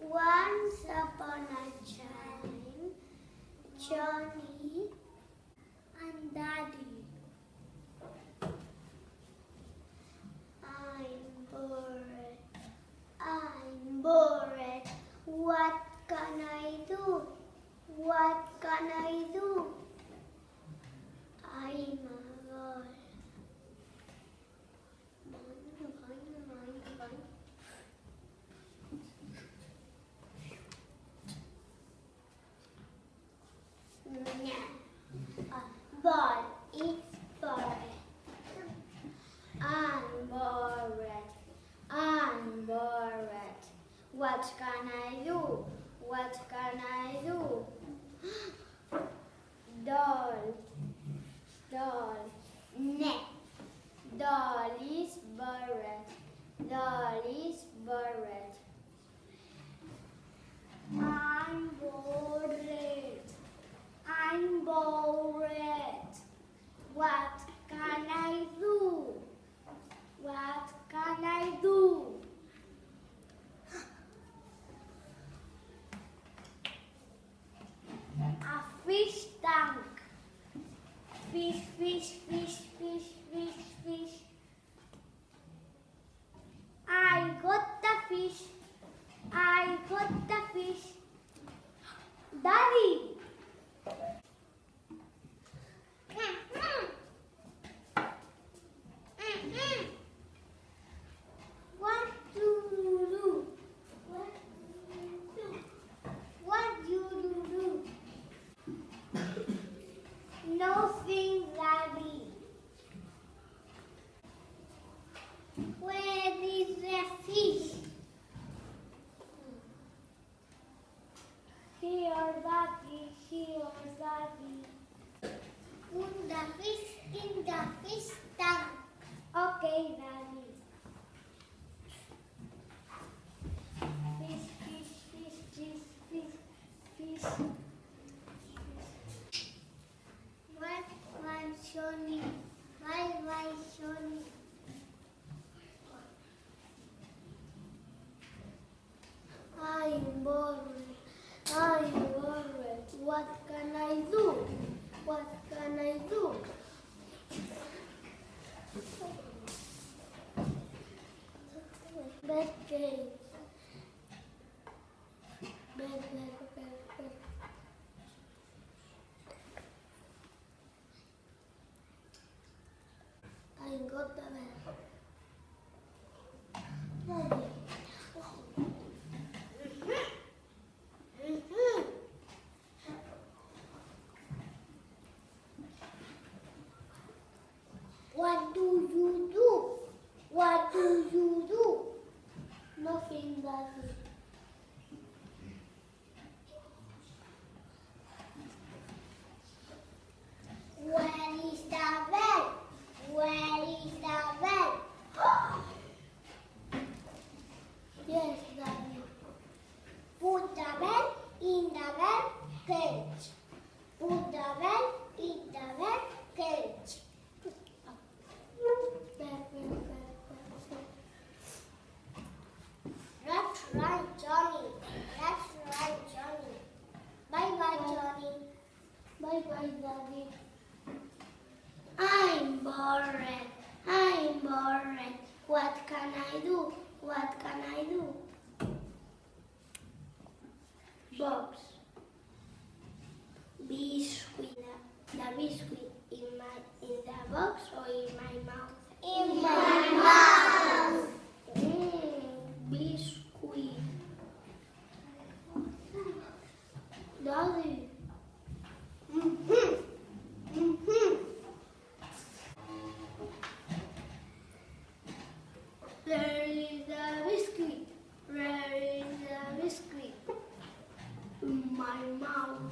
Once upon a time, Johnny and Daddy. I'm bored. I'm bored. What can I do? What can I do? I'm a girl. Ball is bored. I'm bored. I'm bored. What can I do? What can I do? Doll. Doll. Neck. Doll is bored. Doll is bored. I'm bored. I'm bored. What can I do? What can I do? A fish tank. Fish, fish, fish, fish, fish, fish. I got the fish. I got the fish. Daddy. What do you do? What do you do? What do you do? Nothing, Daddy. Where is the fish? Here, Daddy. Here, Daddy. Put the fish in the fish tank. Okay, Daddy. Fish, fish, fish, fish, fish, fish. Why, Johnny? Why, Johnny? I'm bored. I'm bored. What can I do? What can I do? Bed cage. Bed. I got the bed. What do you do? What do you do? Nothing, Daddy. Where is the bed? Where is the bed? Yes, Daddy. Put the bed in the bed cage. Put the bed in the bed cage. That's right, Johnny. That's right, Johnny. Bye-bye, Johnny. Bye-bye, Daddy. I'm bored. I'm bored. What can I do? What can I do? Box. Biscuit. The biscuit in the box or in my mouth? In my mouth. Biscuit. Daddy. There is a biscuit. Where is the biscuit? In my mouth.